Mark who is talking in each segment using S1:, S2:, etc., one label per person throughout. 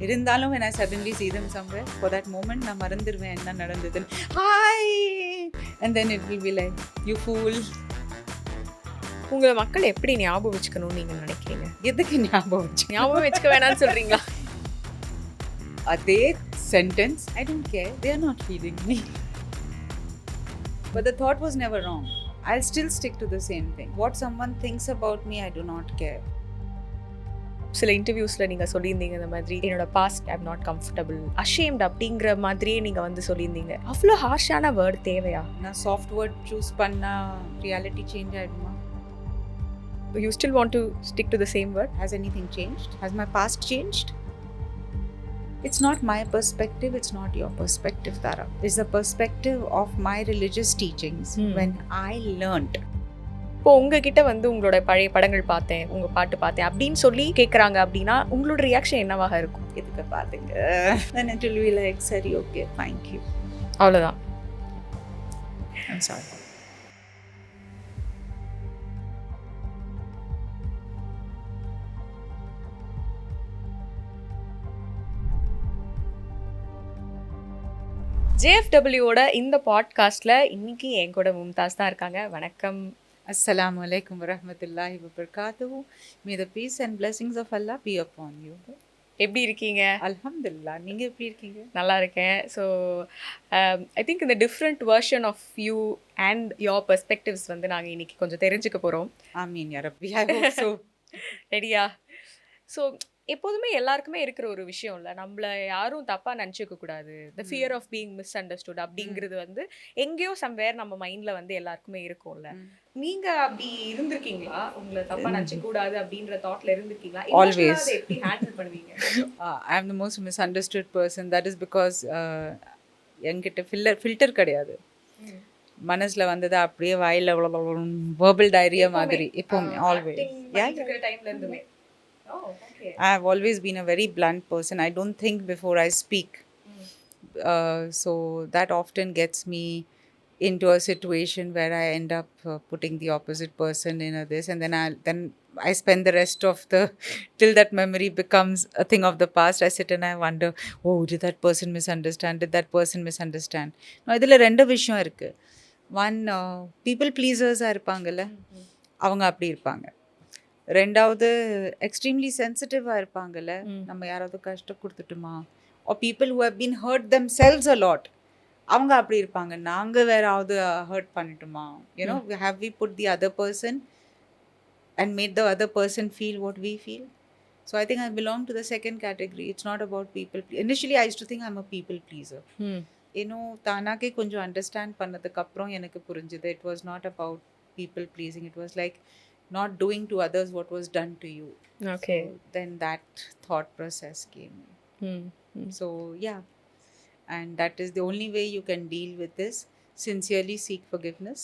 S1: இருந்தாலும் when I suddenly see them somewhere, for that moment நான் மறந்துடுவேன் என்ன நடந்ததுன்னு. Hi! And then it will be like, you fool.
S2: உங்களை மக்கள் எப்படி ஞாபகம் வச்சுக்கணும்னு நீங்க நினைக்கிறீங்க?
S1: எதுக்கு ஞாபகம் வச்சு
S2: ஞாபகம் வச்சுக்க வேணாம்னு சொல்றீங்களா?
S1: அதே sentence, I don't care, they are not feeding me. But the thought was never wrong. I'll still stick to the same thing. What someone thinks about me, I do not care.
S2: சில இன்டர்வியூஸ்ல நீங்க சொல்லியிருந்தீங்க இந்த மாதிரி என்னோட past I'm not comfortable ashamed அப்படிங்கிற மாதிரியே நீங்க வந்து சொல்லியிருந்தீங்க. அவ்வளோ ஹார்ஷான வேர்ட் தேவையா?
S1: நான் சாஃப்ட் வேர்ட் சூஸ் பண்ணா ரியாலிட்டி சேஞ்ச் ஆயிடுமா?
S2: You still want to stick to the same word?
S1: Has anything changed? Has my past changed? It's not my perspective, it's not your perspective, Tara. It's the perspective of my religious teachings when I learned.
S2: இப்போ உங்ககிட்ட வந்து உங்களோட பழைய படங்கள் பார்த்தேன், உங்க பாட்டு பார்த்தேன் அப்படின்னு சொல்லி கேட்குறாங்க அப்படின்னா உங்களோட ரியாக்ஷன் என்னவாக இருக்கும்?
S1: எதுக்கு பாருங்க. Then it will be like, சரி, okay, thank you.
S2: அவ்வளோதான்.
S1: I'm sorry.
S2: JFWோட இந்த பாட்காஸ்ட்ல இன்னைக்கு என் கூட மும்தாஸ் தான் இருக்காங்க. வணக்கம்.
S1: Assalamu alaikum wa rahmatullahi wa barakatuhu. May the peace and blessings of Allah be upon you.
S2: எப்படி இருக்கீங்க?
S1: Alhamdulillah. நீங்க எப்படி இருக்கீங்க?
S2: நல்லா இருக்கேன். ஸோ ஐ திங்க் இந்த different version of you and your perspectives வந்து நாங்கள் இன்னைக்கு கொஞ்சம் தெரிஞ்சுக்க போகிறோம்.
S1: ஆமீன் யா ரப்பி. I hope so.
S2: ரெடியா? ஸோ எப்போதுமே எல்லாருக்குமே இருக்கிற ஒரு விஷயம் இல்லை, நம்மளை யாரும் தப்பாக நினச்சிக்க கூடாது. The fear of being misunderstood அப்படிங்கிறது வந்து எங்கேயோ சம்வேர் நம்ம மைண்டில் வந்து எல்லாருக்குமே இருக்கும்ல. நீங்கள் அப்படி இருந்திருக்கீங்களா? உங்களை தப்பாக நினச்சிக்க கூடாது அப்படின்ற தாட்ல இருந்திருக்கீங்களா?
S1: Always.
S2: எப்படி ஹேண்டில் பண்ணுவீங்க?
S1: I am the most misunderstood person. That is because என்கிட்ட ஃபில்டர் கிடையாது. மனசுல வந்தது அப்படியே வாயில verbal diarrhea மாதிரி எப்பவுமே always.
S2: டைம்ல இருந்துமே.
S1: I have always been a very blunt person. I don't think before I speak. So that often gets me into a situation where I end up putting the opposite person in a this, and then I spend the rest of the till that memory becomes a thing of the past. I sit and I wonder, oh, did that person misunderstand? Did that person misunderstand? No, idhula rendu vishayam irukku. One, people pleasers இருப்பாங்கல்ல, அவங்க அப்படி இருப்பாங்க. ரெண்டாவது extremely சென்சிட்டிவாக இருப்பாங்கல்ல, நம்ம யாராவது கஷ்டம் கொடுத்துட்டுமா, or people who have been hurt themselves a lot, அவங்க அப்படி இருப்பாங்க. நாங்கள் வேறாவது ஹர்ட் பண்ணிட்டுமா, you know, have we put the other person and made the other person feel what we feel? So I think I belong to the second category. It's not about people. Initially I used to think I'm a people pleaser. இன்னும் தானாக்கே கொஞ்சம் understand பண்ணதுக்கு அப்புறம் எனக்கு புரிஞ்சுது, it was not about people pleasing. It was like not doing to others what was done to you.
S2: Okay.
S1: So then that thought process came in. So yeah, and that is the only way you can deal with this. Sincerely seek forgiveness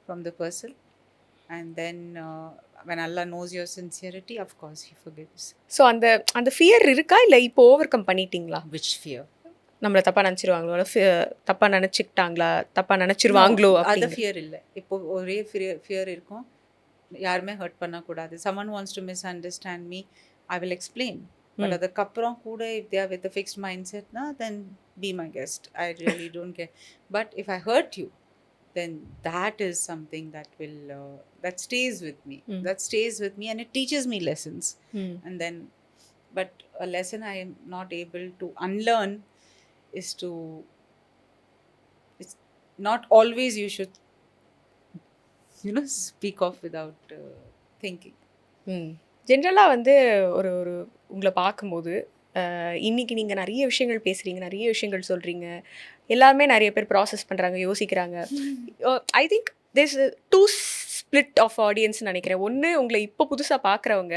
S1: from the person, and then when Allah knows your sincerity, of course he forgives.
S2: So அந்த fear இருக்கா இல்லை இப்போ over come பண்ணிட்டீங்களா?
S1: Which fear?
S2: நம்மளை தப்பாக நினச்சிருவாங்களோ, தப்பாக நினச்சிக்கிட்டாங்களா, தப்பாக நினச்சிருவாங்களோ?
S1: அது ஃபியர் இல்லை. இப்போ ஒரே ஃபியர் இருக்கும், யாருமே ஹர்ட் பண்ணக்கூடாது. someone wants to misunderstand me, I will explain. But அதுக்கப்புறம் கூட if they are with a fixed mindset, then be my guest, I really don't care. But if I hurt you, then that is something that will that stays with me. That stays with me and it teaches me lessons. And then, but a lesson I am not able to unlearn is to, it's not always you should, you know, speak off without thinking.
S2: ஜென்ரலாக வந்து ஒரு உங்களை பார்க்கும்போது இன்றைக்கி நீங்கள் நிறைய விஷயங்கள் பேசுகிறீங்க, நிறைய விஷயங்கள் சொல்கிறீங்க, எல்லாருமே நிறைய பேர் ப்ராசஸ் பண்ணுறாங்க, யோசிக்கிறாங்க. I think this two split of ஆடியன்ஸ்னு நினைக்கிறேன். ஒன்று உங்களை இப்போ புதுசாக பார்க்குறவங்க,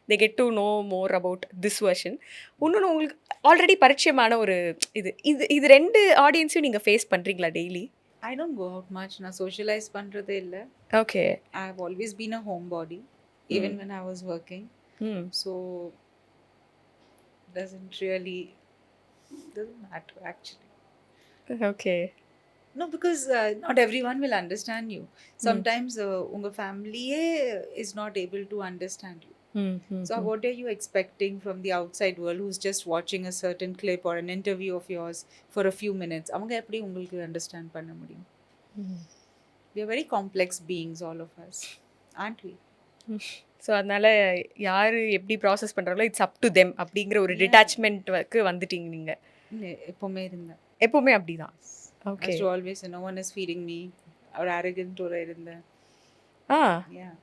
S2: they get to know more about this version. இன்னொன்று உங்களுக்கு ஆல்ரெடி பரிச்சயமான ஒரு இது ரெண்டு ஆடியன்ஸையும் நீங்கள் ஃபேஸ் பண்ணுறீங்களா daily?
S1: I don't go out much. நான் socialize பண்றதே இல்லை.
S2: Okay.
S1: I have always been a homebody, even when I was working. So doesn't matter actually.
S2: Okay.
S1: No, because not everyone will understand you. Sometimes unga family is not able to understand you. So what are you expecting from the outside world who's just watching a certain clip or an interview of yours for a few minutes? அவங்க எப்படி உங்களுக்கு understand பண்ண முடியும்? We are very complex beings, all of us, aren't we?
S2: So அதனால யார் எப்படி process பண்ணுறாங்களோ it's up to them அப்படிங்கிற ஒரு டிட்டாச்மெண்ட்க்கு வந்துட்டீங்க நீங்கள்.
S1: எப்பவுமே இருந்தேன்.
S2: எப்பவுமே அப்படிதான். Okay.
S1: Always no one is feeding me or arrogant or இருந்தேன். Yeah.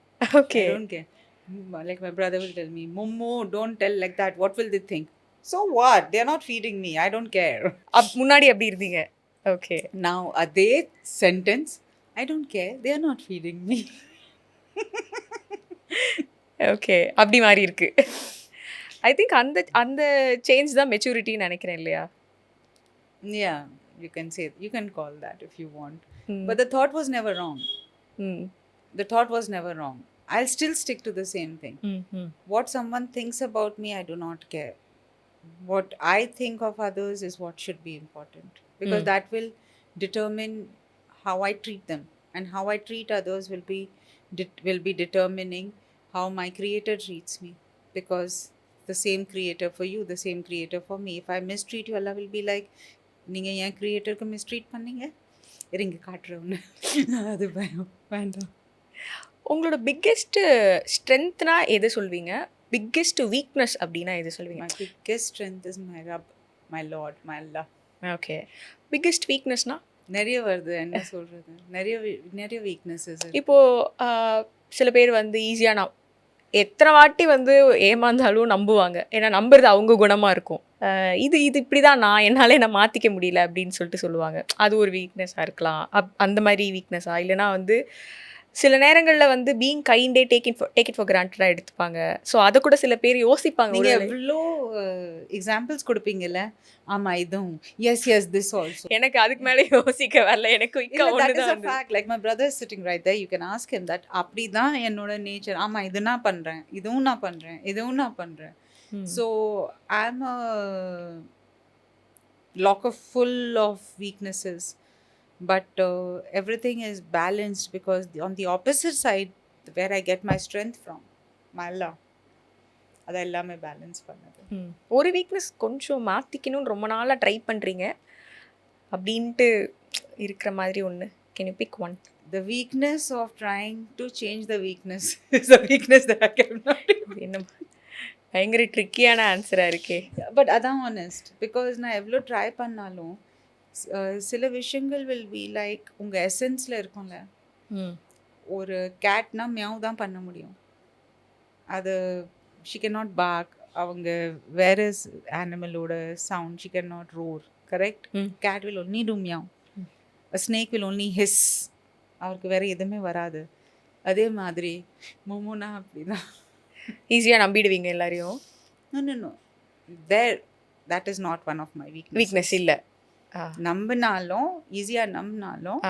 S2: Okay.
S1: I don't care. Like my brother will tell me, Momo, don't tell like that. What will they think? So what? They are not feeding me. I don't care.
S2: முன்னாடி அப்படி இருந்தீங்க. Okay.
S1: Now அதே sentence, I don't care. They are not feeding me.
S2: Okay. அப்படி மாறி இருக்கு. I think அந்த change தான் மெச்சூரிட்டின்னு நினைக்கிறேன் இல்லையா?
S1: Yeah, you can say, you can call that if you want. But the thought was never wrong. The thought was never wrong. I'll still stick to the same thing. What someone thinks about me, I do not care. What I think of others is what should be important, because that will determine how I treat them, and how I treat others will be determining how my creator treats me, because the same creator for you, the same creator for me. If I mistreat you, Allah will be like, நீங்க என் கிரியேட்டருக்கு mistreat பண்ணீங்க, இருங்க காட்டுறோன்னு. அது பயம் வேண்டாம்.
S2: உங்களோட biggest ஸ்ட்ரென்த்னா எது சொல்வீங்க? Biggest weakness அப்படின்னா எது சொல்வீங்க?
S1: My biggest strength is my Rabb, my Lord, my Allah.
S2: Okay. Biggest வீக்னஸ்னா
S1: நிறைய வருது, என்ன சொல்றது, நிறைய வீக்னஸஸ்.
S2: இப்போ சில பேர் வந்து ஈஸியாக நான் எத்தனை வாட்டி வந்து ஏமாந்தாலும் நம்புவாங்க. ஏன்னா நம்புறது அவங்க குணமாக இருக்கும். இது இப்படி தான் என்னால் என்ன மாற்றிக்க முடியல அப்படின்னு சொல்லிட்டு சொல்லுவாங்க. அது ஒரு வீக்னஸாக இருக்கலாம். அந்த மாதிரி வீக்னஸாக இல்லைனா வந்து சில நேரங்களில் வந்து பீங் கைண்டே டேக் இட் ஃபார் கிராண்டடாக எடுத்துப்பாங்க. ஸோ அதை கூட சில பேர் யோசிப்பாங்க.
S1: நீங்கள் எவ்வளோ எக்ஸாம்பிள்ஸ் கொடுப்பீங்கல்ல. ஆமாம் இதுவும் எஸ் திஸ் ஆல்சோ.
S2: எனக்கு அதுக்கு மேலே யோசிக்க வரல. எனக்கு
S1: like my brother sitting right there, you can ask him that. அப்படி தான் என்னோட நேச்சர். ஆமாம் இது நான் பண்ணுறேன், இதுவும் நான் பண்ணுறேன், இதுவும் நான் பண்ணுறேன். So I am a lot of full of weaknesses. But everything is balanced, because on the opposite side, where I get my strength from, my Allah, அது எல்லாமே பேலன்ஸ் பண்ணது.
S2: ஒரு வீக்னஸ் கொஞ்சம் மாற்றிக்கணும்னு ரொம்ப நாளாக ட்ரை பண்ணுறீங்க அப்படின்ட்டு இருக்கிற மாதிரி ஒன்று. Can you pick one?
S1: The weakness of trying to change the weakness is a weakness that I cannot do.
S2: என்ன பயங்கர ட்ரிக்கியான ஆன்சராக இருக்கே.
S1: பட் அதான் ஆனஸ்ட். பிகாஸ் நான் எவ்வளோ ட்ரை பண்ணாலும் சில விஷயங்கள் வில் பி லைக் உங்கள் எசன்ஸில் இருக்கும்ல. ஒரு கேட்னா மியாவ் தான் பண்ண முடியும். அது ஷி கேன் நாட் பார்க். அவங்க வேற அனிமலோட sound she can not roar. Correct? Cat will only do meow. Snake will only hiss. அவருக்கு வேற எதுவுமே வராது. அதே மாதிரி மோமோனா அப்படிதான்.
S2: ஈஸியாக நம்பிடுவீங்க எல்லாரையும்?
S1: No that is not one of my weaknesses.
S2: Weakness இல்லை.
S1: நம்பினாலும் ஈஸியாக நம்பினாலும்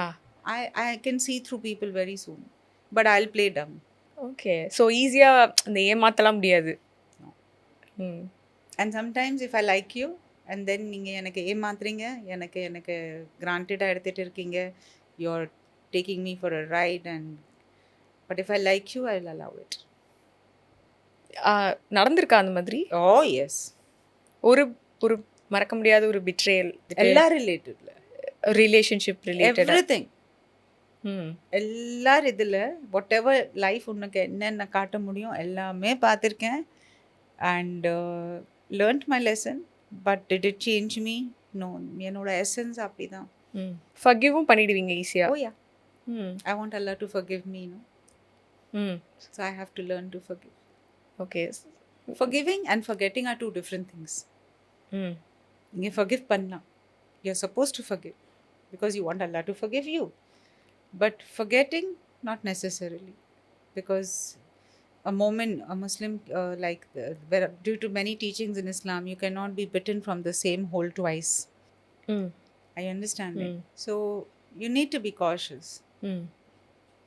S1: I can see through people very soon, but I'll play dumb.
S2: Okay. So ஈஸியாக அந்த ஏமாற்றலாம் முடியாது.
S1: And sometimes if I like you and then நீங்கள் எனக்கு ஏமாத்துறீங்க, எனக்கு கிராண்டடாக எடுத்துகிட்டு இருக்கீங்க, you're taking me for a ride, but if I like you, I'll allow it.
S2: நடந்திருக்கா அந்த மாதிரி?
S1: Oh yes. ஒரு
S2: மறக்க முடியாத ஒரு பிட்ரேயல்
S1: எல்லா ரிலேட்டட்ல,
S2: ரிலேஷன்ஷிப் ரிலேட்டட்,
S1: எவ்ரிதிங். எல்லார் இதில் வாட் எவர் லைஃப் உனக்கு என்னென்ன காட்ட முடியும் எல்லாமே பார்த்துருக்கேன். And learned my lesson. But did it change me? No. என்னோட எசன்ஸ் அப்படி தான்.
S2: ஃபர்கிவும் பண்ணிடுவீங்க ஈஸியாக?
S1: Oh yeah. I want Allah to forgive me, no? So I have to learn to forgive.
S2: Okay.
S1: Forgiving and forgetting are two different things. You forgive பண்ணலாம். You're supposed to forgive because you want Allah to forgive you. But forgetting, not necessarily. Because a Muslim, due to many teachings in Islam, you cannot be bitten from the same hole twice. I understand it. So you need to be cautious.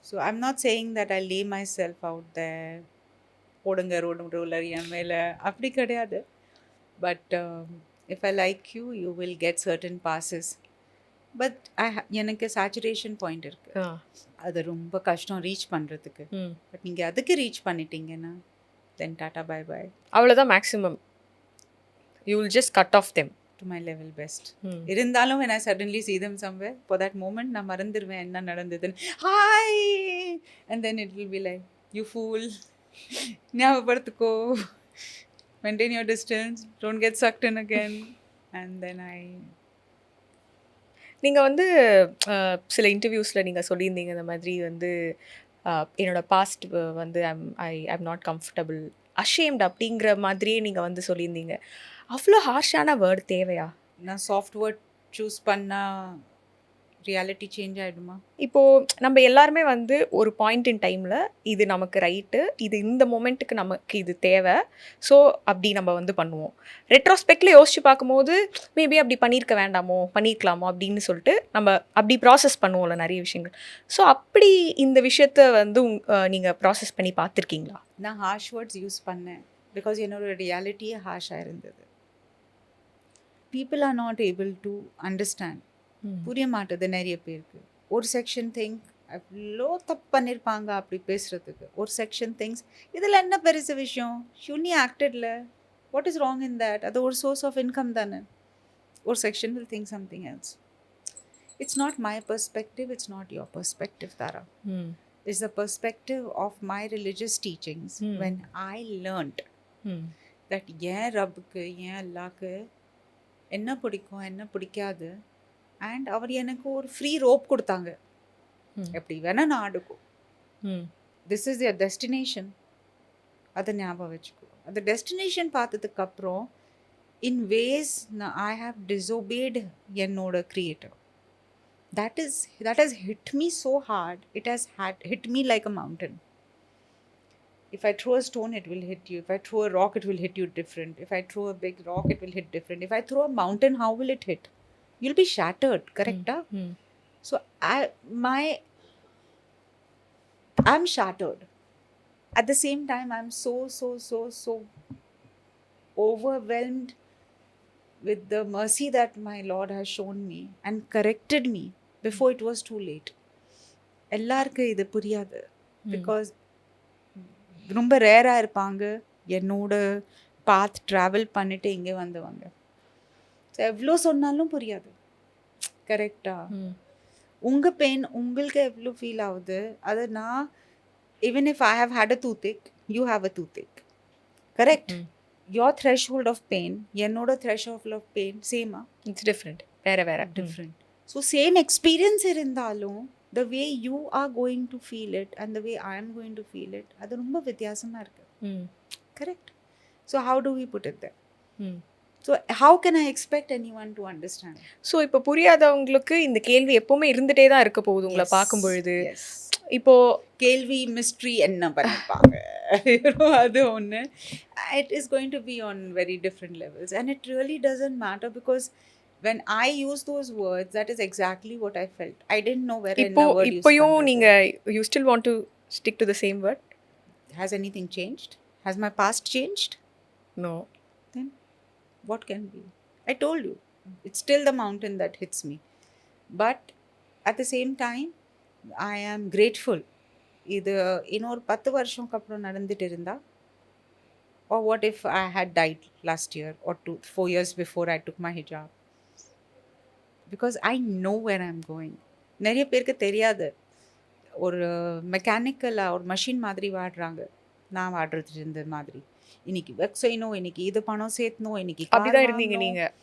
S1: So I'm not saying that I lay myself out there. போடுங்க roller என் மேலே, அப்படி கிடையாது. But if I like you, you will get certain passes. But எனக்கு saturation point இருக்குது. அது ரொம்ப கஷ்டம் reach பண்ணுறதுக்கு. பட் நீங்கள் அதுக்கு ரீச் பண்ணிட்டீங்கன்னா then tata bye bye
S2: அவ்வளோதான் maximum. You will just cut off them.
S1: to my level best. இருந்தாலும் when I suddenly see them somewhere, for that moment நான் மறந்துடுவேன் என்ன நடந்ததுன்னு. Hi! And then it will be like, you fool. ஞாபகப்படுத்திக்கோ. Maintain your distance. Don't get sucked in again. And then
S2: நீங்கள் வந்து சில இன்டர்வியூஸில் நீங்கள் சொல்லியிருந்தீங்க இந்த மாதிரி வந்து என்னோட பாஸ்ட் வந்து ஐம் நாட் கம்ஃபர்டபுள், அஷேம்ட் அப்படிங்கிற மாதிரியே நீங்கள் வந்து சொல்லியிருந்தீங்க. அவ்வளோ ஹார்ஷான வேர்டு தேவையா?
S1: நான் சாஃப்ட் வேர்ட் சூஸ் பண்ணால் ரியாலிட்டி சேஞ்ச் ஆகிடுமா?
S2: இப்போது நம்ம எல்லாருமே வந்து ஒரு பாயிண்ட் இன் டைமில் இது நமக்கு ரைட்டு, இது இந்த மொமெண்ட்டுக்கு நமக்கு இது தேவை, ஸோ அப்படி நம்ம வந்து பண்ணுவோம். ரெட்ரோஸ்பெக்டில் யோசிச்சு பார்க்கும்போது மேபி அப்படி பண்ணியிருக்க வேண்டாமோ, பண்ணியிருக்கலாமோ அப்படின்னு சொல்லிட்டு நம்ம அப்படி ப்ராசஸ் பண்ணுவோம்ல நிறைய விஷயங்கள். ஸோ அப்படி இந்த விஷயத்த வந்து நீங்கள் ப்ராசஸ் பண்ணி பார்த்துருக்கீங்களா?
S1: நான் ஹார்ஷ் வேர்ட்ஸ் யூஸ் பண்ணேன் பிகாஸ் என்னோட ரியாலிட்டியே ஹார்ஷாக இருந்தது. People are not able to understand. புரிய மாட்டுது நிறைய பேருக்கு. ஒரு செக்ஷன் திங்க் அவ்வளோ தப்பு பண்ணியிருப்பாங்க அப்படி பேசுகிறதுக்கு. ஒரு செக்ஷன் திங்ஸ் இதில் என்ன பெருசு விஷயம், ஷுனி ஆக்டட்ல, what is wrong in that, அது ஒரு சோர்ஸ் ஆஃப் இன்கம் தானே. ஒரு section will think something else. It's not my perspective, it's not your perspective Tara. It's the perspective of my religious teachings when I learned that ஏன் ரப்புக்கு ஏன் அல்லாக்கு என்ன பிடிக்கும் என்ன பிடிக்காது. அண்ட் அவர் எனக்கு ஒரு ஃப்ரீ ரோப் கொடுத்தாங்க, எப்படி வேணால் நான் ஆடுக்கும். திஸ் இஸ் யர் டெஸ்டினேஷன், அதை ஞாபகம் வச்சுக்கோ. அந்த டெஸ்டினேஷன் பார்த்ததுக்கப்புறம் இன் வேஸ் ஐ ஹாவ் டிஸோபேட் என்னோட creator. That has hit me so hard. It has hit me like a mountain. If I throw a stone, it will hit you. If I throw a rock, it will hit you different. If I throw a big rock, it will hit different. If I throw a mountain, how will it hit? You'll be shattered, correct? So I'm shattered. At the same time, I'm so overwhelmed with the mercy that my Lord has shown me and corrected me before it was too late. எல்லாருக்கு இது புரியாது. Because ரொம்ப ரேராக இருப்பாங்க என்னோட பாத் travel பண்ணிட்டு இங்கே வந்தவங்க. ஸோ எவ்வளோ சொன்னாலும் புரியாது, கரெக்டா? உங்கள் பெயின் உங்களுக்கு எவ்வளோ ஃபீல் ஆகுது அதை நான், even if I have had a toothache, you have a toothache, correct? Your threshold of pain என்னோட த்ரெஷ்ஹோல்ட் ஆஃப் பெயின் சேமா?
S2: இட்ஸ் டிஃப்ரெண்ட், வேற
S1: டிஃப்ரெண்ட். ஸோ சேம் எக்ஸ்பீரியன்ஸ் இருந்தாலும் the way you are going to feel it and the way I am going to feel it, அது ரொம்ப வித்தியாசமாக இருக்குது, correct? So how do we put it there? So how can I expect anyone to understand?
S2: So இப்போ புரியாதவங்களுக்கு இந்த கேள்வி எப்போவுமே இருந்துகிட்டே தான் இருக்க போகுது உங்களை பார்க்கும் பொழுது. இப்போது
S1: கேள்வி மிஸ்ட்ரி என்ன பண்ணிப்பாங்க அது ஒன்று. It is going to be on very different levels and it really doesn't matter because when I use those words, that is exactly what I felt. I didn't know where in the word you
S2: stand. You still want to stick to the same word?
S1: Has anything changed? Has my past changed?
S2: No.
S1: Then what can be? I told you, it's still the mountain that hits me. But at the same time, I am grateful. இது இன்னொரு 10 வருஷம்க்கு அப்புறம் நடந்துட்டு இருந்தா, or what if I had died last year or 4 years before I took my hijab? Because I know where I'm going. நிறைய பேருக்கு தெரியாது. ஒரு மெக்கானிக்கலாக ஒரு மஷின் மாதிரி வாடுறாங்க, நான் வாடுறது இருந்த மாதிரி. இன்னைக்கு ஒர்க் செய்யணும், இன்னைக்கு இது பணம் சேர்த்தணும், இன்னைக்கு
S2: அப்படிதான் இருந்தீங்க நீங்கள்.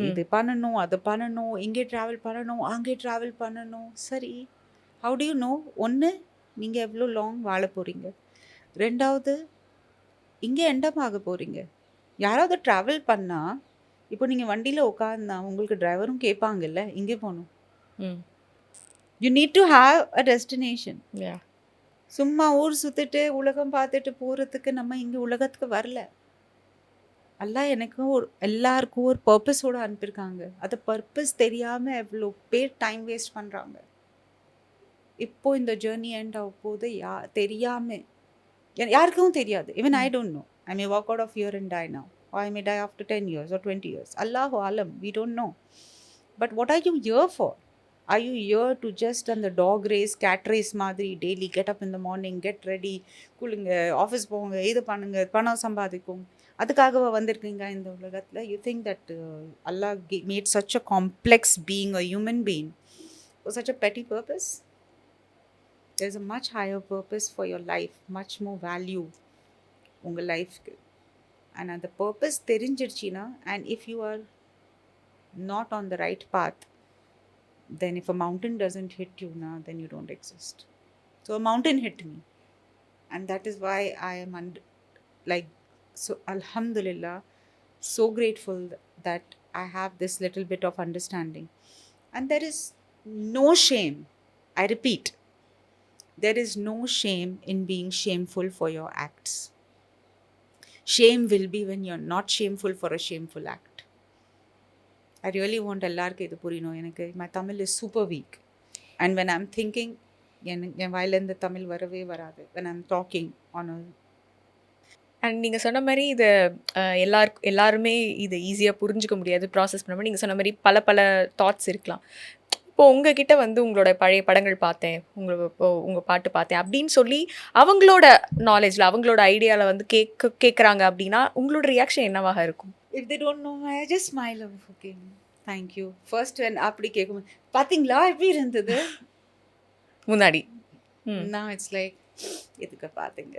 S1: இது பண்ணணும், அது பண்ணணும், இங்கே ட்ராவல் பண்ணணும், அங்கே ட்ராவல் பண்ணணும். சரி, ஹவு டு யூ நோ? ஒன்று, நீங்கள் எவ்வளோ லாங் வாழ போகிறீங்க. ரெண்டாவது, இங்கே எண்டமாக போகிறீங்க. யாராவது ட்ராவல் பண்ணால், இப்போ நீங்கள் வண்டியில் உட்காந்தா உங்களுக்கு டிரைவரும் கேட்பாங்கல்ல இங்கே போகணும். You need to have a destination. சும்மா ஊர் சுற்றிட்டு உலகம் பார்த்துட்டு போகிறதுக்கு நம்ம இங்கே உலகத்துக்கு வரல. எல்லாம் எனக்கும் எல்லாருக்கும் ஒரு பர்பஸோடு அனுப்பியிருக்காங்க. அது பர்பஸ் தெரியாமல் எவ்வளோ பேர் டைம் வேஸ்ட் பண்ணுறாங்க. இப்போ இந்த ஜேர்னி எண்ட் ஆக போது தெரியாமல், யாருக்கும் தெரியாது. Even I don't know. I may walk out of here and die now. Or I may die after 10 years or 20 years. Allahu Alam, we don't know. But what are you here for? Are you here to just on the dog race, cat race மாதிரி daily get up in the morning, get ready, குளிங்க, office போங்க, இது பண்ணுங்க, பணம் சம்பாதிக்கும், அதுக்காகவா வந்திருக்கீங்க இந்த உலகத்தில்? You think that Allah made such a complex being, a human being, for such a petty purpose? There's a much higher purpose for your life, much more value உங்கள் லைஃப்க்கு. And அந்த purpose தெரிஞ்சிருச்சுன்னா, and if you are not on the right path, then if a mountain doesn't hit you now, then you don't exist. So a mountain hit me, and that is why I am like, so alhamdulillah, so grateful that I have this little bit of understanding. And there is no shame, I repeat, there is no shame in being shameful for your acts. Shame will be when you're not shameful for a shameful act. I really want எல்லாருக்கும் இது புரியணும். எனக்கு my Tamil is super weak, and when I'm thinking, என் வாயிலேருந்து தமிழ் வரவே வராது. when I'm talking on a
S2: and நீங்கள் சொன்ன மாதிரி இது எல்லாருமே இதை ஈஸியாக புரிஞ்சுக்க முடியாது, ப்ராசஸ் பண்ண முடியும். நீங்கள் சொன்ன மாதிரி பல பல தாட்ஸ் இருக்கலாம். இப்போது உங்ககிட்ட வந்து உங்களோட பழைய படங்கள் பார்த்தேன், உங்கள் பாட்டு பார்த்தேன் அப்படின்னு சொல்லி அவங்களோட நாலேஜில் அவங்களோட ஐடியாவில் வந்து கேட்குறாங்க அப்படின்னா உங்களோட ரியாக்ஷன் என்னவாக இருக்கும்?
S1: if they don't know, I just smile. Okay, thank you. First when அப்படி கேட்கும், பார்த்தீங்களா எப்படி இருந்தது
S2: முன்னாடி.
S1: now it's like, எதுக்கு பார்த்தீங்க?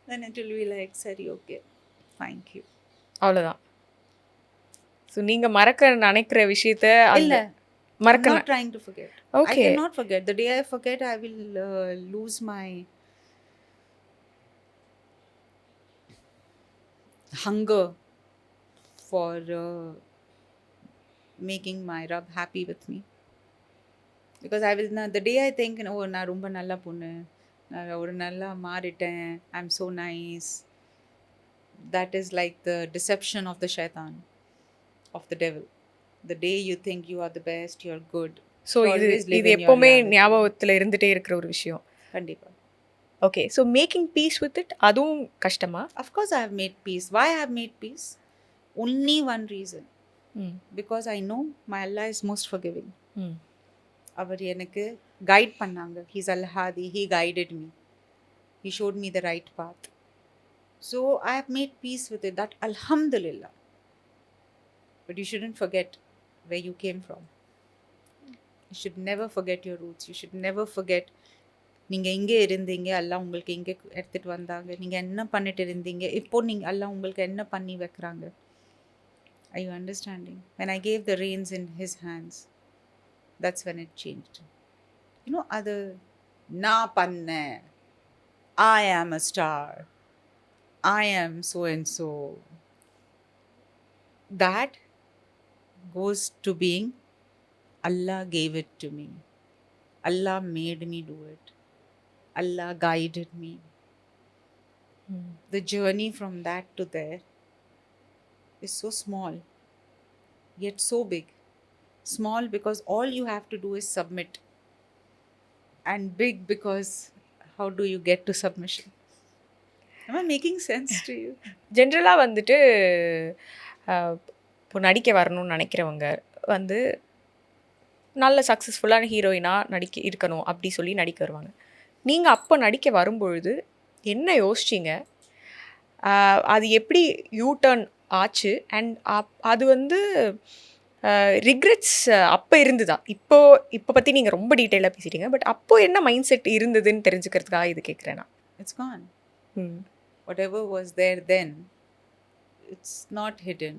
S1: then it will be like, சரி, okay, thank you.
S2: அவ்வளோதான். ஸோ நீங்கள் மறக்க நினைக்கிற விஷயத்த
S1: இல்லை,
S2: மறக்க
S1: I'm not trying to forget.
S2: Okay.
S1: I cannot forget. The day I forget, I will lose my hunger for making my Rab happy with me. Because I will the day I think, oh, நான் ரொம்ப நல்ல பொண்ணு, நான் ஒரு நல்லா மாறிட்டேன், I'm so nice, that is like the deception of the shaitan, of the devil. The day you think you are the best, you're good.
S2: So இது எப்போவுமே ஞாபகத்தில் இருந்துகிட்டே இருக்கிற ஒரு விஷயம்.
S1: கண்டிப்பாக.
S2: Okay, so making peace with it, அதுவும் கஷ்டமா?
S1: Of course I have made peace. Why I have made peace? Only one reason. Because I know my Allah is most forgiving. அவர் எனக்கு கைட் பண்ணாங்க. He's Al-Hadi. He guided me. He showed me the right path. So I have made peace with it. That Alhamdulillah. But you shouldn't forget where you came from. You should never forget your roots. You should never forget நீங்கள் எங்கே இருந்தீங்க, அல்லா உங்களுக்கு எங்கே எடுத்துகிட்டு வந்தாங்க, நீங்கள் என்ன பண்ணிட்டு இருந்தீங்க, இப்போது நீங்கள் அல்லா உங்களுக்கு என்ன பண்ணி வைக்கிறாங்க. Are you understanding? When I gave the reins in his hands, that's when it changed. You know, other நான் பண்ணேன், I am a star, I am so and so, that goes to being Allah gave it to me, Allah made me do it, Allah guided me. The journey from that to there is so small, yet so big. Small because all you have to do is submit, and big because how do you get to submission? Am I making sense to you?
S2: ஜென்ரலாக வந்துட்டு இப்போ நடிக்க வரணும்னு நினைக்கிறவங்க வந்து நல்ல சக்ஸஸ்ஃபுல்லான ஹீரோயினாக இருக்கணும் அப்படி சொல்லி நடிக்க வருவாங்க. நீங்கள் அப்போ நடிக்க வரும்பொழுது என்ன யோசிச்சிங்க? அது எப்படி யூ டர்ன் ஆச்சு? அண்ட் அது வந்து ரிக்ரெட்ஸ் அப்போ இருந்துதா? இப்போ பற்றி நீங்கள் ரொம்ப டீட்டெயிலாக பேசிட்டீங்க, பட் அப்போது என்ன மைண்ட் செட் இருந்ததுன்னு தெரிஞ்சுக்கிறதுக்காக இது கேட்குறேன் நான்.
S1: It's gone. Whatever was there then, it's not hidden.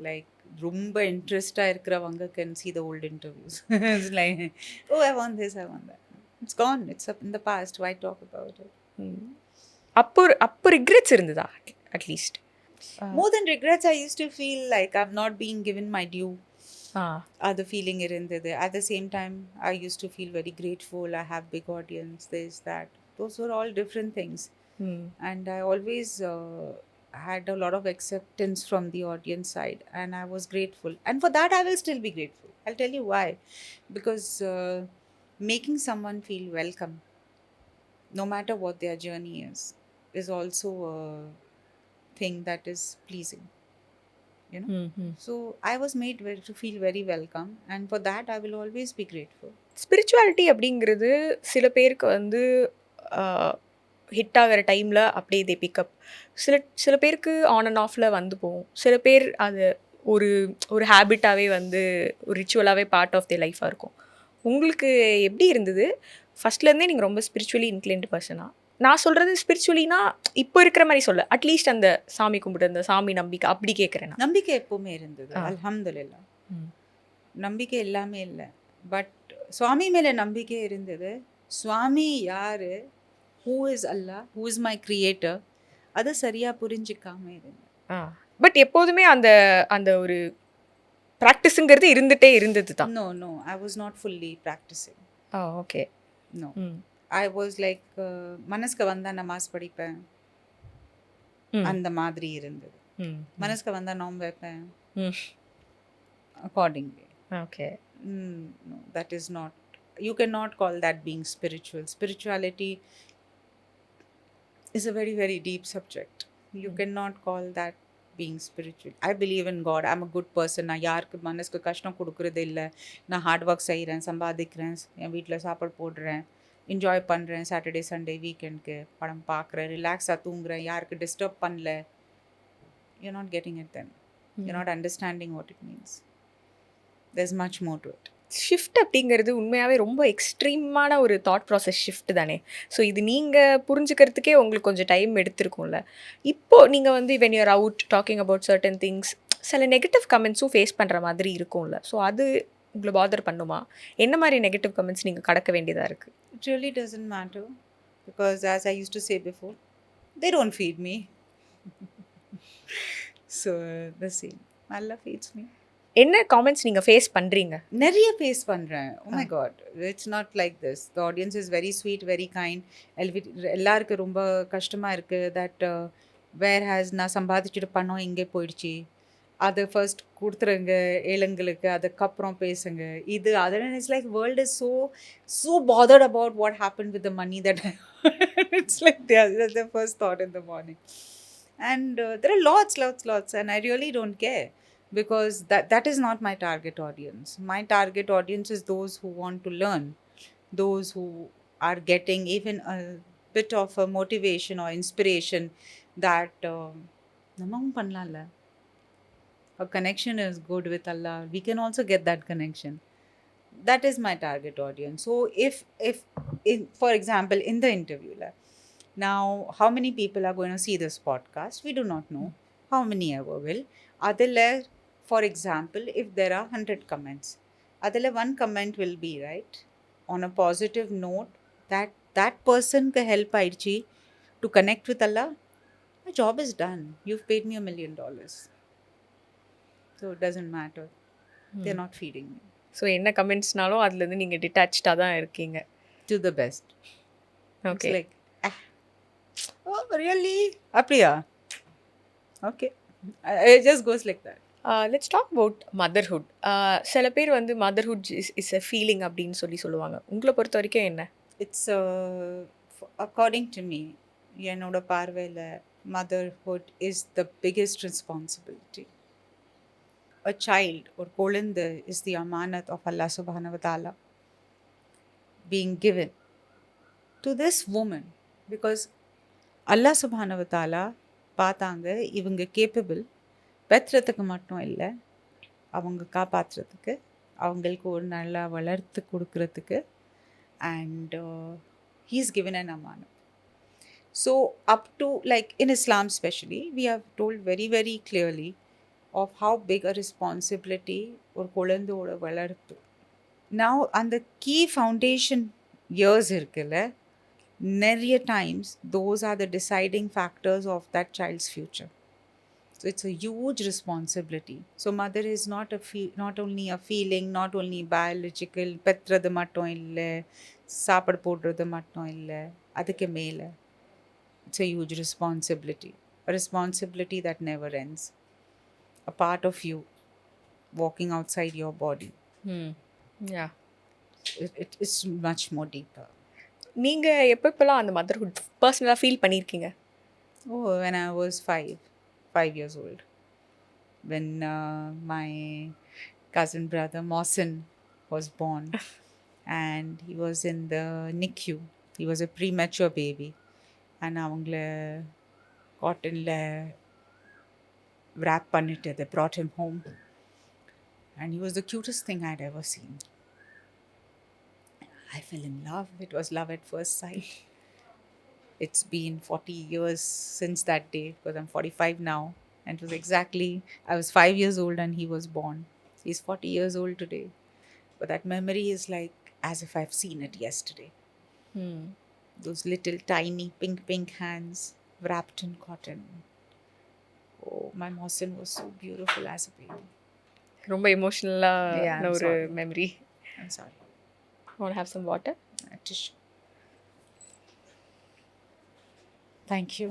S1: Like, ரொம்ப இன்ட்ரெஸ்டாக இருக்கிறவங்க can see the old interviews. It's like, oh, I want this, I want that. It's gone. It's up in the past. Why talk about it?
S2: அப்போ regrets இருந்ததா? At least
S1: more than regrets, I used to feel like I'm not being given my due. The feeling irundhathu. At the same time, I used to feel very grateful. I have big audience, this, that. Those were all different things. And I always had a lot of acceptance from the audience side, and I was grateful. And for that, I will still be grateful. I'll tell you why. Because making someone feel welcome, no matter what their journey is also a thing that is pleasing. you know. So I was made to feel very welcome, and for that I will always be grateful.
S2: Spirituality அப்படிங்கிறது சில பேருக்கு வந்து hit ஆகிற டைமில் அப்படியே தே pickup. சில சில பேருக்கு ஆன் அண்ட் ஆஃபில் வந்து போகும். சில பேர் அது ஒரு ஒரு ஹேபிட்டாகவே வந்து ஒரு ரிச்சுவலாகவே பார்ட் ஆஃப் தி லைஃபாக இருக்கும். உங்களுக்கு எப்படி இருந்தது? ஃபஸ்ட்லேருந்தே நீங்கள் ரொம்ப ஸ்பிரிச்சுவலி இன்க்ளைன்டு பர்சனா? நான் சொல்கிறது ஸ்பிரிச்சுவலினா இப்போ இருக்கிற மாதிரி சொல்ல, அட்லீஸ்ட் அந்த சாமி கும்பிட்டு அந்த சாமி நம்பிக்கை அப்படி கேட்குறேன்.
S1: நம்பிக்கை எப்பவுமே இருந்தது, அல்ஹம்துலில்லாஹ். நம்பிக்கை எல்லாமே இல்லை, பட் சுவாமி மேலே நம்பிக்கை இருந்தது. சுவாமி யாரு, who is Allah, who is my creator, அதை சரியாக புரிஞ்சிக்காம இருந்தேன்.
S2: பட் எப்போதுமே அந்த அந்த ஒரு ப்ராக்டிஸுங்கிறது இருந்துகிட்டே இருந்தது தான்.
S1: No no, I was not fully practising.
S2: Okay.
S1: No, I was like மனசுக்கு வந்தால் நமாஸ் படிப்பேன், அந்த மாதிரி இருந்தது. மனசுக்கு வந்தால் நோம்பு வைப்பேன் accordingly.
S2: Okay.
S1: No, that is not, you cannot call that being spiritual. Spirituality is a very, very deep subject. You cannot call that being spiritual. I believe in God. I'm a good person. நான் யாருக்கு மனசுக்கு கஷ்டம் கொடுக்குறது இல்லை. நான் hard work செய்கிறேன், சம்பாதிக்கிறேன், என் வீட்டில் சாப்பாடு போடுறேன், என்ஜாய் பண்ணுறேன், சாட்டர்டே சண்டே வீக்கெண்டுக்கு படம் பார்க்குறேன், ரிலாக்ஸாக தூங்குறேன், யாருக்கு டிஸ்டர்ப் பண்ணல. You're not getting it then. You're not understanding what it means. There's much more to it.
S2: Shift அப்படிங்கிறது உண்மையாகவே ரொம்ப எக்ஸ்ட்ரீமான ஒரு தாட் ப்ராசஸ் ஷிஃப்ட் தானே. ஸோ இது நீங்கள் புரிஞ்சுக்கிறதுக்கே உங்களுக்கு கொஞ்சம் டைம் எடுத்திருக்கும்ல. இப்போது நீங்கள் வந்து when you're out talking about certain things, சில நெகட்டிவ் கமெண்ட்ஸும் ஃபேஸ் பண்ணுற மாதிரி இருக்கும்ல. ஸோ அது உங்களை பாதர் பண்ணுமா? என்ன மாதிரி நெகட்டிவ் கமெண்ட்ஸ் நீங்கள் கடக்க வேண்டியதாக இருக்குது?
S1: It really doesn't matter, because as I used to say before, they don't feed me. So the same, Allah feeds me.
S2: என்ன காமெண்ட்ஸ் நீங்கள் ஃபேஸ் பண்ணுறீங்க?
S1: நிறைய ஃபேஸ் பண்ணுறேன். Oh my God, it's not like this. The audience is very sweet, very kind. எல்லாருக்கும் ரொம்ப கஷ்டமாக இருக்குது that where has நான் சம்பாதிச்சுட்டு பணம் இங்கே போயிடுச்சு, அதை ஃபர்ஸ்ட் கொடுத்துருங்க ஏழைங்களுக்கு, அதுக்கப்புறம் பேசுங்க, இது அதெல்லாம். It's like world is so bothered about what happened with the money that it's like that's the first thought in the morning. And there are lots, and I really don't care, because that is not my target audience. My target audience is those who want to learn, those who are getting even a bit of a motivation or inspiration that namam pannala, a connection is good with Allah, we can also get that connection. That is my target audience. So if for example in the interview, now how many people are going to see this podcast, we do not know. How many ever will adile, for example, if there are 100 comments, adile one comment will be right on a positive note, that person ka help aichi to connect with Allah, my job is done. You've paid me $1 million. So it doesn't matter. They're not feeding me.
S2: So என்ன கமெண்ட்ஸ்னாலும் அதுலேருந்து நீங்கள் டிட்டாச்சாக தான் இருக்கீங்க.
S1: To the best.
S2: Okay.
S1: It's like, oh really? அப்படியா? Okay. It just goes like that.
S2: Let's talk about motherhood. சில பேர் வந்து motherhood is a feeling அப்படின்னு சொல்லுவாங்க. உங்களை பொறுத்த வரைக்கும் என்ன?
S1: It's according to me, என்னோட பார்வையில் motherhood is the biggest responsibility. A child or குழந்தை is the amanat of Allah subhanahu wa ta'ala being given to this woman, because Allah subhanahu wa ta'ala பார்த்தாங்க இவங்க கேப்பபிள், பெற்றுறதுக்கு மட்டும் இல்லை, அவங்க காப்பாற்றுறதுக்கு, அவங்களுக்கு ஒரு நல்லா வளர்த்து கொடுக்கறதுக்கு. And he's given an amanat. So up to, like in Islam especially, we have told very, very clearly of how big a responsibility ஒரு குழந்தையோட வளர்ப்பு. Now அந்த key foundation years இருக்குல்ல, நிறைய times those are the deciding factors of that child's future. So it's a huge responsibility. So mother is not only a feeling, not only biological, பெற்றது மட்டும் இல்லை, சாப்பாடு போடுறது மட்டும் இல்லை, அதுக்கு மேலே it's a huge responsibility. A responsibility that never ends. A part of you walking outside your body.
S2: Yeah.
S1: It is much more deeper.
S2: நீங்கள் எப்போப்பெல்லாம் அந்த மதர்ஹுட் பர்சனலாக ஃபீல் பண்ணியிருக்கீங்க?
S1: Oh, when I was 5 years old. when my cousin brother Mawson was born, and he was in the NICU. He was a premature baby, and அவங்கள காட்டனில் wrap பண்ணிட்டு they brought him home, and he was the cutest thing I'd ever seen. I fell in love. It was love at first sight. It's been 40 years since that day, because I'm 45 now, and it was exactly, I was 5 years old and he was born. He's 40 years old today, but that memory is like as if I've seen it yesterday. Those little tiny pink hands wrapped in cotton. Oh, my Mawson was so beautiful as a baby.
S2: ரொம்ப எமோஷனலான
S1: I'm
S2: ஒரு
S1: sorry.
S2: Memory.
S1: I'm sorry.
S2: Want to have some water?
S1: Tissue. Thank you.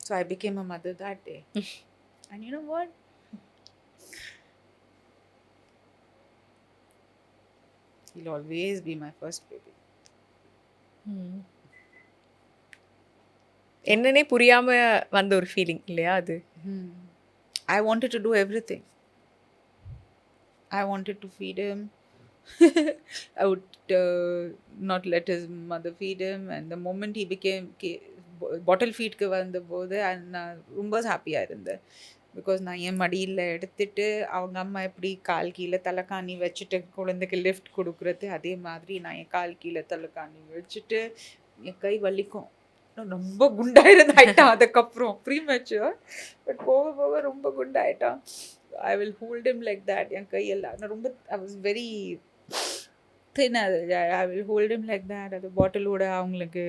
S1: So I became a mother that day. And you know what? He'll always be my first baby.
S2: என்னன்னே புரியாம வந்த ஒரு feeling இல்லையா அது?
S1: I wanted to do everything. I wanted to feed him. I would not let his mother feed him. And the moment he became bottle feed க்கு வந்த போது நான் ரொம்ப ஹாப்பியாக இருந்தேன். பிகாஸ் நான் என் மடியில் எடுத்துட்டு அவங்க அம்மா எப்படி கால் கீழே தலைக்காணி வச்சுட்டு குழந்தைக்கு லிஃப்ட் கொடுக்குறது, அதே மாதிரி நான் என் கால் கீழே தலைக்காணி வச்சுட்டு என் கை வலிக்கும். ரொம்ப குண்டாயிருந்தாயிட்டான் அதுக்கப்புறம் ப்ரீமெச்சூர். பட் போக போக ரொம்ப குண்டாயிட்டான். I will hold him like that. என் கையெல்லாம் நான் ரொம்ப I was very thin. I will hold him like that. அது பாட்டிலோட அவங்களுக்கு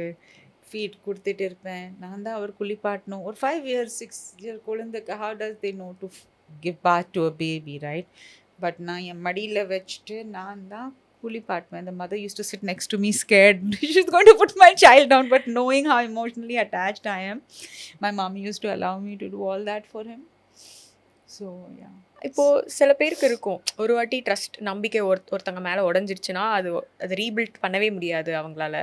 S1: ஃபீட் கொடுத்துட்டு இருப்பேன். நான் தான் அவர் குளிப்பாட்டணும். ஒரு 5 years 6 year குழந்தைக்கு how does they know to give bath to a baby, right? But நான் என் மடியில் வச்சுட்டு நான் தான் குளிப்பாட்டுவேன். The mother used to sit next to me scared. She's going to put my child down. But knowing how emotionally attached I am, my mom used to allow me to do all that for him. So, yeah.
S2: இப்போ சில பேருக்கு இருக்கும் ஒரு வாட்டி trust நம்பிக்கை ஒருத்தங்க மேலே உடஞ்சிருச்சுன்னா அது ரீபில்ட் பண்ணவே முடியாது அவங்களால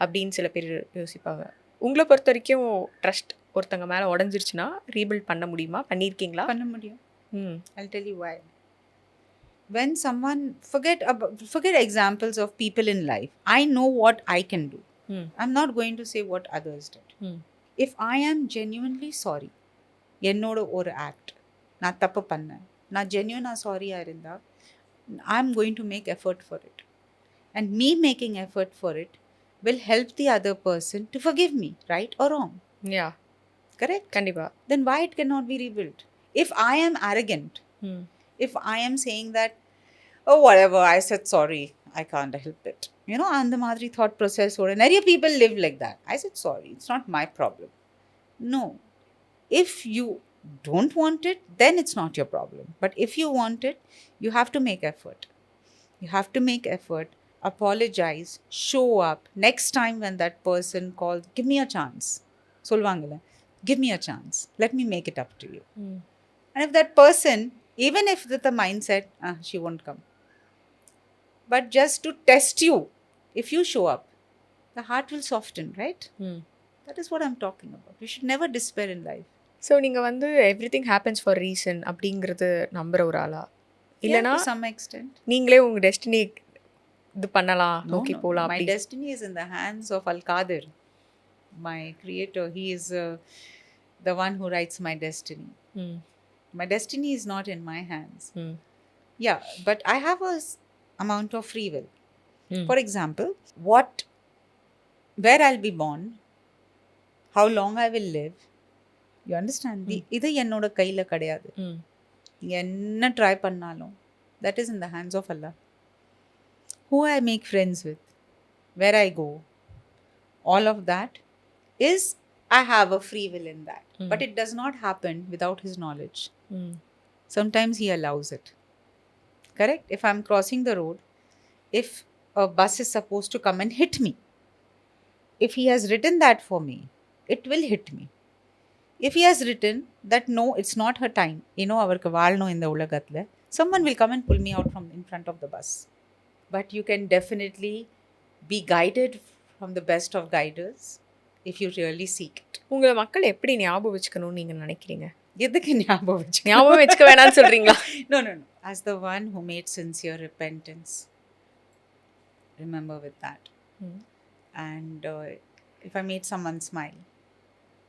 S2: அப்படின்னு சில பேர் யோசிப்பாங்க. உங்களை பொறுத்த வரைக்கும் ட்ரஸ்ட் ஒருத்தங்க மேலே உடஞ்சிருச்சுன்னா ரீபில்ட் பண்ண முடியுமா? பண்ணியிருக்கீங்களா?
S1: பண்ண முடியும். I'll tell you why. When someone forget examples of people in life, I know what I can do. I'm not going to say what others did. If I am genuinely sorry, என்னோட ஒரு act நான் தப்பு பண்ணேன், நான் ஜென்யூனாக சாரியாக இருந்தால் I'm going to make effort for it. And me making effort for it will help the other person to forgive me, right or wrong.
S2: Yeah.
S1: Correct?
S2: கண்டிப்பாக.
S1: Then why it cannot be rebuilt? If I am arrogant, if I am saying that, oh, whatever, I said sorry, I can't help it. You know, and the madri thought process, or நிறைய people live like that. I said sorry, it's not my problem. No. If you don't want it, then it's not your problem. But if you want it, you have to make effort. You have to make effort, apologize, show up. Next time when that person calls, give me a chance. Solvangala, give me a chance. Let me make it up to you. And if that person, even if with the mindset, she won't come, but just to test you, if you show up, the heart will soften, right? That is what I'm talking about. You should never despair in life.
S2: So நீங்கள் வந்து everything happens for reason அப்படிங்கிறது நம்புகிற ஒரு ஆளா? இல்லைனா
S1: To some extent.
S2: நீங்களே உங்கள் destiny இது பண்ணலாம், நோக்கி போகலாம்?
S1: My destiny is in the hands of Al-Qadir, my creator. He is the one who writes my destiny. My destiny is not in my hands. Yeah, but I have a amount of free will. For example, where I'll be born, how long I will live, you understand? இது என்னோட கையில் கிடையாது. நீங்கள் என்ன try பண்ணாலும் that is in the hands of Allah. Who I make friends with, where I go, all of that is, I have a free will in that. But it does not happen without his knowledge. Sometimes he allows it. Correct? If I'm crossing the road, if a bus is supposed to come and hit me, if he has written that for me, it will hit me. If he has written that no, it's not her time, you know, avarku vaalno in the ulagathla, someone will come and pull me out from in front of the bus. But you can definitely be guided from the best of guiders if you really seek it.
S2: உங்கள மக்கள் எப்படி ஞாபகம் வச்சுக்கணும்னு நீங்க நினைக்கிறீங்க?
S1: எதுக்கு ஞாபகம் வச்சுக்கணும்?
S2: ஞாபகம் வச்சுக்க வேணாம்னு சொல்றீங்களா?
S1: No, no, no. As the one who made sincere repentance. Remember with that. And if I made someone smile,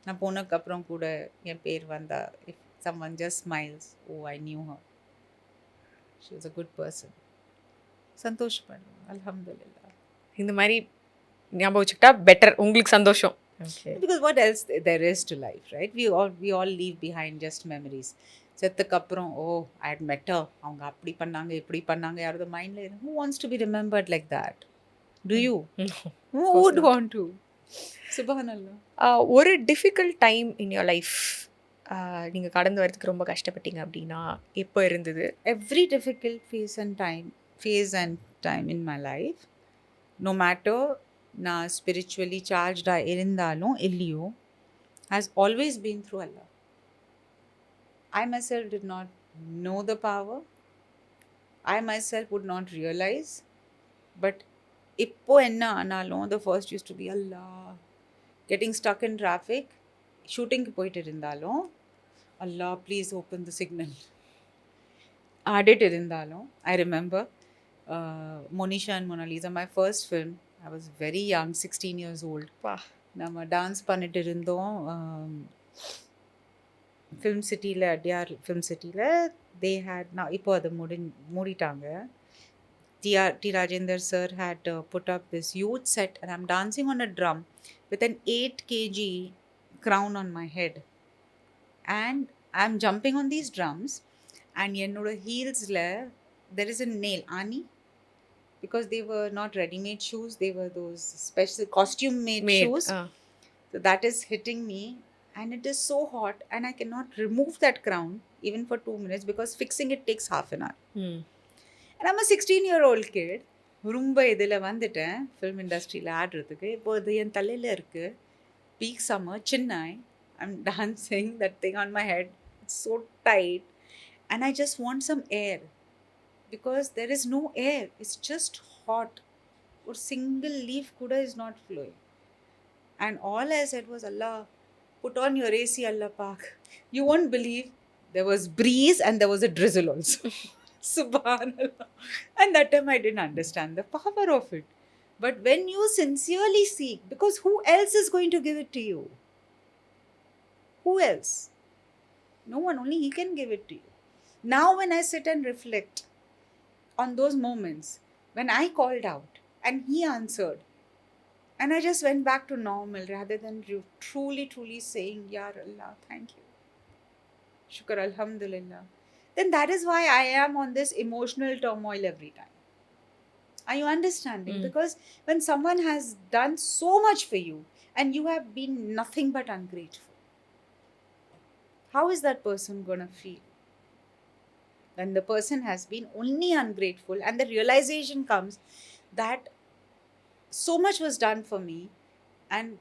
S1: நான் போனதுக்கு அப்புறம் கூட என் பேர் வந்தா, if someone just smiles, oh, I knew her. She was a good person. சந்தோஷப்படுவேன். அல்ஹம்துலில்லாஹ்.
S2: இந்த மாதிரி ஞாபகம் வச்சுக்கிட்டா பெட்டர், உங்களுக்கு சந்தோஷம். Okay.
S1: Because what else there is to life, right? We all leave behind just memories. செத்துக்கு அப்புறம் ஓ ஐ ஹட் met her, அவங்க அப்படி பண்ணாங்க இப்படி பண்ணாங்க, யாரோட மைண்டில் who wants to be remembered like that? Do you? Who would want to? சுபஹானல்லாஹ்.
S2: ஒரு difficult time in your life நீங்கள் கடந்து வரதுக்கு ரொம்ப கஷ்டப்பட்டீங்க அப்படின்னா எப்போ இருந்தது?
S1: Every difficult phase and time in my life, no matter நான் spiritually charged இருந்தாலும் இல்லையோ, has always been through Allah. I myself did not know the power. I myself would not realize. But இப்போ என்ன ஆனாலும் the first used to be Allah. Getting stuck in traffic, ஷூட்டிங்க்கு போயிட்டு இருந்தாலும் Allah please open the signal. ஆடிட்டு இருந்தாலும் I remember Monisha and Mona Lisa, my first film. I was very young, 16 years old. நம்ம dance பண்ணிட்டு இருந்தோம் film சிட்டியில், அடியார் film சிட்டியில். தே ஹேட், நான் இப்போ அதை மூடிட்டாங்க. T. Rajender sir had put up this huge set and I'm dancing on a drum with an 8 kg crown on my head. And I'm jumping on these drums and என்னோட ஹீல்ஸில் there is a nail, Ani. Because they were not ready-made shoes, they were those special costume-made shoes. So that is hitting me and it is so hot and I cannot remove that crown even for 2 minutes because fixing it takes half an hour. And I'm a 16-year-old kid. ரொம்ப இதில் வந்துட்டேன் film இண்டஸ்ட்ரியில் ஆடுறதுக்கு. இப்போ இது என் தலையில் இருக்குது. பீக் சம்மர், சின்னாய். I'm dancing, that thing on my head. It's so tight. And I just want some air. Because there is no air. It's just hot. A single leaf kuda is not flowing. And all I said was, Allah, put on your AC, Allah Pak. You won't believe there was breeze and there was a drizzle also. Subhanallah. And that time I didn't understand the power of it. But when you sincerely seek, because who else is going to give it to you? Who else? No one, only He can give it to you. Now when I sit and reflect on those moments when I called out and He answered, and I just went back to normal rather than truly saying, Ya Allah, thank you. Shukr, alhamdulillah. Then that is why I am on this emotional turmoil every time. Are you understanding? Because when someone has done so much for you and you have been nothing but ungrateful, how is that person going to feel? When the person has been only ungrateful and the realization comes that so much was done for me and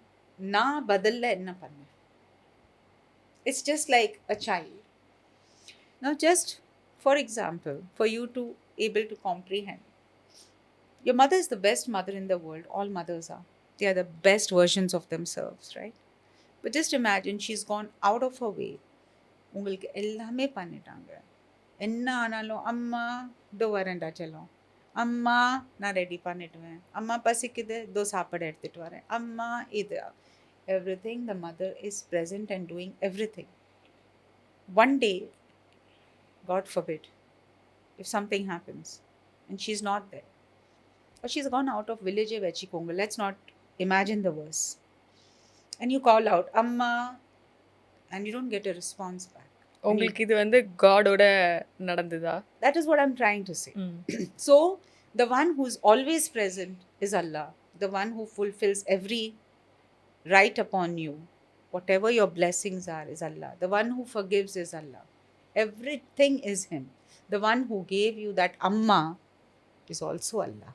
S1: na badalla enna panna. It's just like a child. Now just for example, for you to able to comprehend, your mother is the best mother in the world. All mothers are. They are the best versions of themselves, right? But just imagine she's gone out of her way. உங்களுக்கு எல்லாமே பண்ணிட்டாங்க. என்ன ஆனாலும் அம்மா இதோ வரேன்டா செல்லம், அம்மா நான் ரெடி பண்ணிடுவேன், அம்மா பசிக்குது இதோ சாப்பாடு எடுத்துகிட்டு வரேன், அம்மா இது. Everything, the mother is present and doing everything. One day, God forbid, if something happens and she's not there, or she's gone out of village vechikonga, let's not imagine the worst, and you call out Amma and you don't get a response back.
S2: உங்களுக்கு இது வந்து காடோட நடந்ததா?
S1: That is what I'm trying to say. So the one who's always present is Allah. The one who fulfills every right upon you, whatever your blessings are, is Allah. The one who forgives is Allah. Everything is Him. The one who gave you that Amma is also Allah.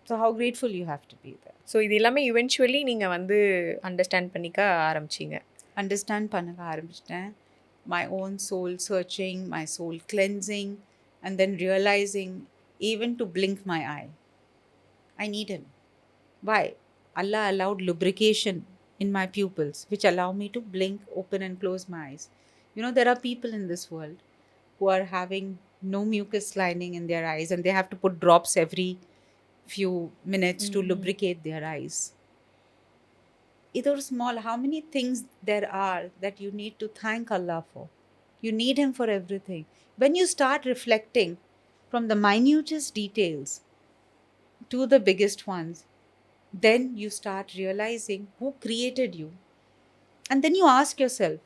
S1: So how grateful you have to be there.
S2: So இது எல்லாமே eventually நீங்கள் வந்து understand பண்ணிக்க ஆரம்பிச்சிங்க.
S1: Understand பண்ண ஆரம்பிச்சிட்டேன். My own soul searching, my soul cleansing, and then realizing even to blink my eye, I need him. Why? Allah allowed lubrication in my pupils, which allow me to blink, open, and close my eyes. You know, there are people in this world who are having no mucus lining in their eyes and they have to put drops every few minutes to lubricate their eyes. Either small, how many things there are that you need to thank Allah for? You need Him for everything. When you start reflecting from the minutest details to the biggest ones, then you start realizing who created you. And then you ask yourself,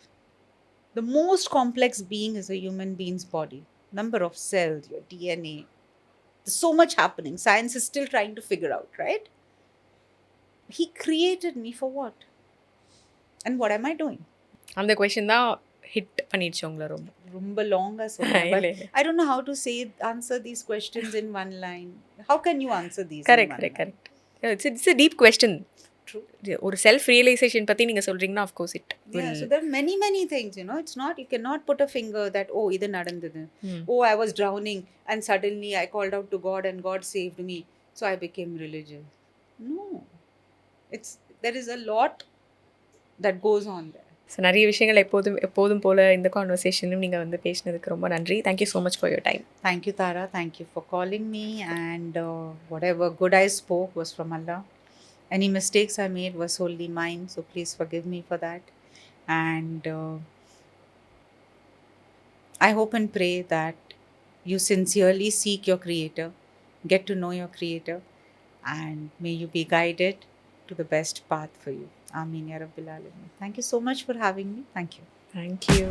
S1: the most complex being is a human being's body. Number of cells, your DNA. There's so much happening. Science is still trying to figure out, right? He created me for what? And what am I doing?
S2: அந்த question தான் hit பண்ணிடுச்சு உங்களை ரொம்ப.
S1: ரொம்ப லாங்கா சொன்னேன். But I don't know how to answer these questions in one line. How can you answer these?
S2: Correct. It's a deep question.
S1: True.
S2: ஒரு self realization பற்றி நீங்கள் சொல்கிறீங்கன்னா of course it
S1: Yeah, so there are many things, you know. It's not, you cannot put a finger that, oh, idu nadandadu. Oh, I was drowning and suddenly I called out to God and God saved me. So I became religious. No. There is a lot that goes on there.
S2: So நிறைய விஷயங்கள் எப்போதும் போல் இந்த கான்வர்சேஷனும் நீங்கள் வந்து பேசினதுக்கு ரொம்ப நன்றி. Thank you so much for your time.
S1: Thank you, Tara. Thank you for calling me. And whatever good I spoke was from Allah. Any mistakes I made was solely mine. So please forgive me for that. And I hope and pray that you sincerely seek your Creator, get to know your Creator, and may you be guided to the best path for you. Ameen Ya Rabbil Alameen. Thank you so much for having me. Thank you.
S2: Thank you.